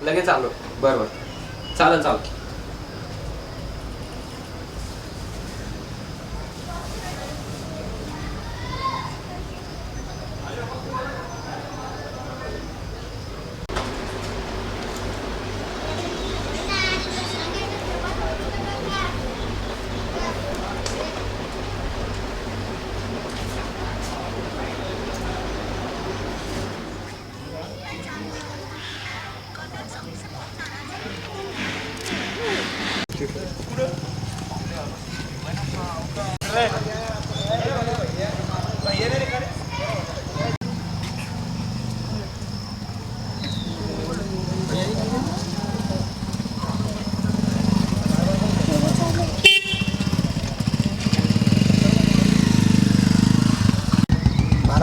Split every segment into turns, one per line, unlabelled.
लगेच आलो.
बरोबर.
चालेल चालेल.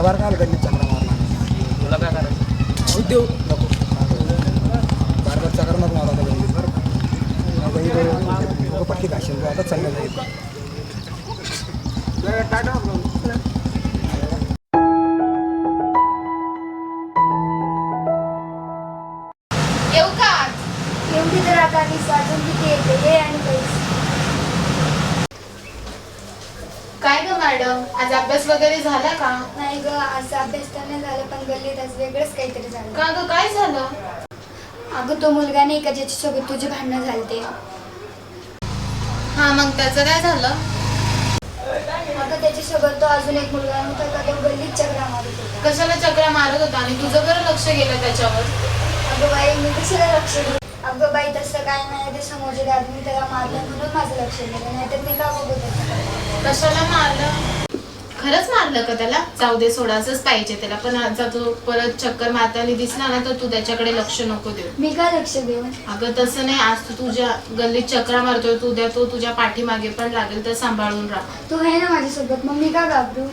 बार काय गल्लीत चक्रा मारला
तुला काय करायचं?
उद्योग नको बार चक्र नको मारा गल्लीत बरं नको पट्टी घाशील आता चाललं जाईल.
येऊ का एवढी तर आता अजून किती येते हे आणि पैसे. काय ग मॅडम आज अभ्यास वगैरे झाला का?
नाही ग आज अभ्यास तर नाही झाला पण गल्लीत आज वेगळंच काहीतरी झालं.
का ग काय झालं?
अगं तो मुलगा नाही का ज्याच्यासोबत तुझी भांडणं झालते.
हा मग त्याचं काय झालं?
अगं त्याच्यासोबत तो अजून एक मुलगा नव्हता का तो गल्लीत चक्रा मारत होता.
कशाला चक्रा मारत होता आणि तुझं बरं लक्ष गेलं त्याच्यावर?
अगं बाई मी कशाला लक्ष देऊ. अगं बाई तसं काय नाही ते समोरच्या दादीने त्याला मारलं म्हणून माझं लक्ष गेलं नाही तर मी का बघू त्याच्याकडे.
कशाला मारलं? खरंच मारलं का त्याला? जाऊ दे सोडायचंच पाहिजे त्याला पण आता तो परत चक्कर मारताना दिसला ना तर तू त्याच्याकडे लक्ष नको देऊ.
मी का लक्ष देऊ?
अगं तसं नाही आज तू तुझ्या गल्लीत चक्रा मारतोय तू उद्या तो तुझ्या पाठीमागे पण लागेल तर सांभाळून राहा.
तू आहे ना माझ्यासोबत मग मी का घाबरू.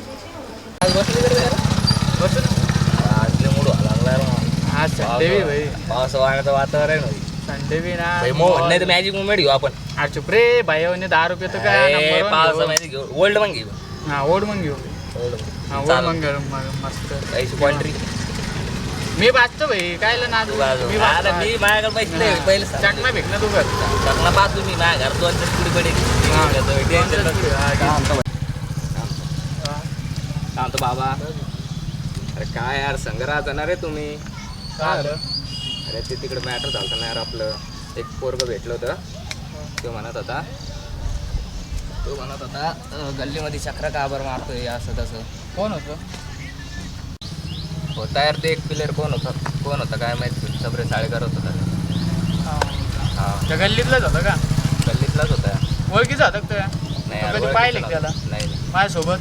पावसा वाण्याचं वातावरण
संडे भी ना
नाही तर मॅजिक मुवमेंट घेऊ आपण.
अरे चुप रे भाई ₹10 तर काय
पावसा मॅजिक घेऊ. ओल्ड पण घेऊ.
हा ओढ मग घेऊ. हा ओढ मग घेऊ मस्त.
पॉइंट्री
मी वाचतो भाई काय ना तू
मी माझ्याकडे पैसे नाही पहिले
चकना भेट ना तू कर
चकना पाच तुम्ही माझ्या घर 2 पुढे पडे सांगतो बाबा. अरे काय यार संग्रह जाणार रे तुम्ही. अरे ते तिकडे मॅटर झालं ना यार आपलं एक पोरग भेटलं होतं. तो म्हणत होता गल्लीमध्ये चक्रा का बरं मारतोय असं तसं.
कोण होतं?
होता यार ते एक प्लेअर कोण होता काय माहिती. सबरे साळेकर होता. हा
त्या गल्लीतलाच होतं का?
गल्लीतलाच होता.
ओळखीचा होता का?
नाही
कधी पाहिले त्याला?
नाही
माझ्यासोबत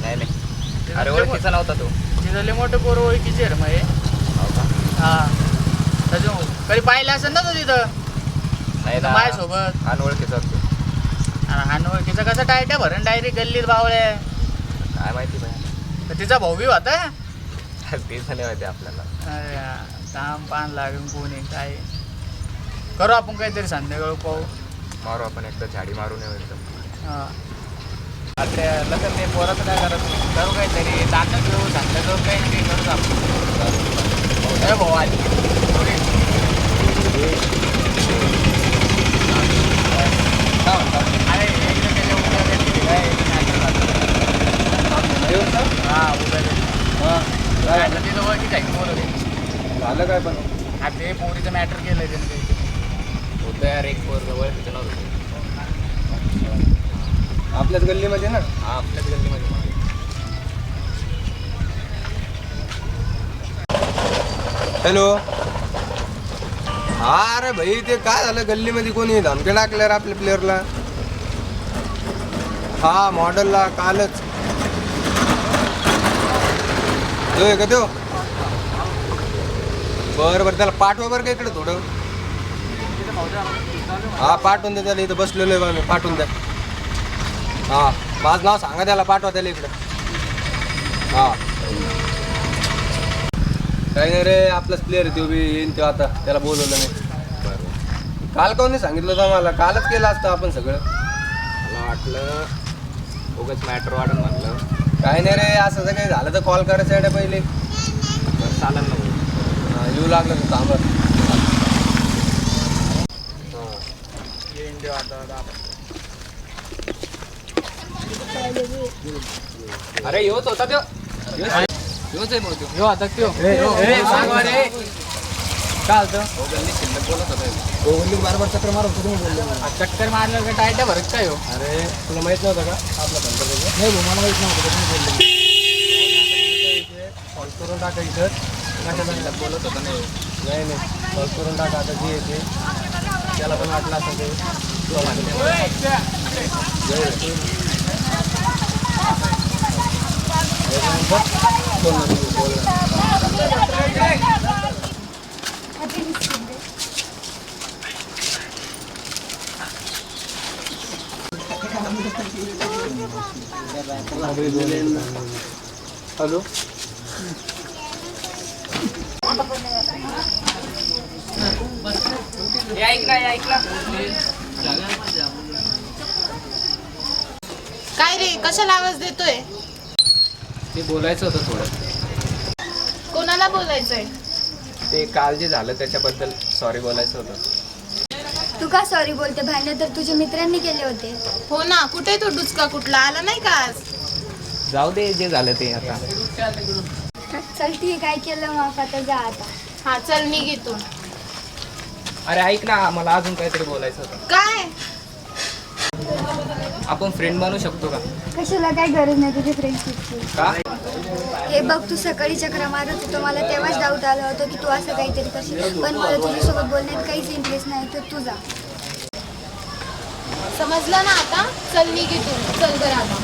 नाही. अरे ओळखीचा नव्हता तो.
तिथले मोठे पोरं ओळखीचे आहे मग हे.
हो का?
हा त्याच्यामुळे कधी पाहिलं असेल ना तो तिथं.
नाही ना
माझ्यासोबत
अनओळखीचा होतो.
अनोळखीचा कसा टायटा भरण डायरेक्ट गल्लीत बावळे.
काय माहिती पाहिजे.
तर तिचा भाऊ बी होता.
तेच नाही माहिती आपल्याला.
अरे काम पान लागून कोणी काय करू आपण काहीतरी संध्याकाळ पाहू.
मारू आपण एकदा झाडी मारून येऊ एकदम.
हां आपल्या लग्न ते पोराचं काय करत करू काहीतरी दांड घेऊ संध्याकाळ काही करू आपण. भाऊ आली अरे हां उद्या तिथं ओळखी काय पोरं
झालं काय पण
हा ते पोरीचं मॅटर केलंय त्यांनी.
होतं यार एक पोरग ओळखीचं नव्हतं.
आपल्याच गल्लीमध्ये ना.
हा आपल्याच गल्लीमध्ये.
हॅलो. हा अरे भाई ते काय झालं गल्लीमध्ये कोणी धमके टाकल्या रे आपल्या प्लेअरला. हा मॉडेलला कालच जो का तो. बरं त्याला पाठवा बरं का इकडे थोडं. हा पाठवून द्या त्याला. इथं बसलेलो आहे बा मी. पाठवून द्या. हा माझं नाव सांगा त्याला. पाठवा त्याला इकडं. हा काही नाही रे आपलाच प्लेअर आहे तो बी येईन. तो आता त्याला बोलवलं नाही. काल काऊन नाही सांगितलं होतं मला. कालच केलं असतं आपण सगळं.
मला वाटलं उगाच मॅटर वाढून म्हटलं.
काही नाही रे असं जर काही झालं तर कॉल करायचं आहे पहिले.
चालेल ना.
येऊ लागलं तर थांबत.
येईन देव आता 10.
अरे योच होता तो योच आहे भाऊ
यो आता त्यो चक्कर मारलं का टायटा भरत काय हो
अरे तुला माहित नव्हतं का आपला धंदा त्याचा?
नाही भाऊ मला माहित नव्हतं
कॉल करून टाका इथं कशाला बोलत होता नाही नाही कॉल करून टाका आता जे येते त्याला पण वाटलं असं ते तो हॅलो
काय रे कशाला आवाज देतोय?
ते बोलायचं होतं थोडं
कोणाला बोलायचंय?
ते काल जे झालं त्याच्याबद्दल सॉरी बोलायचं होतं.
तू का सॉरी बोलते? भांडण तर तुझ्या मित्रांनी केले होते.
हो ना, कुठे तो डुचका कुठला आला नाही का आज?
जाऊ दे जे झालं ते आता.
चल ठीक आहे, केलं माफ, आता जा आता.
हा चल निघ इथून.
अरे ऐक ना मला अजून काहीतरी बोलायचं होतं.
काय?
आपण फ्रेंड बनू शकतो का?
कशाला, काय गरज नाही तुझी फ्रेंडशिपची.
का?
हे बघ, तू सकाळी चक्रा मारत होतो, मला तेव्हाच डाऊट आला होता की तू असं काहीतरी करशील, पण मला तुझ्यासोबत बोलण्यात काहीच इंटरेस्ट नाही, तर तू जा.
समजलं ना आता? चल निघ इथून, चल घरात.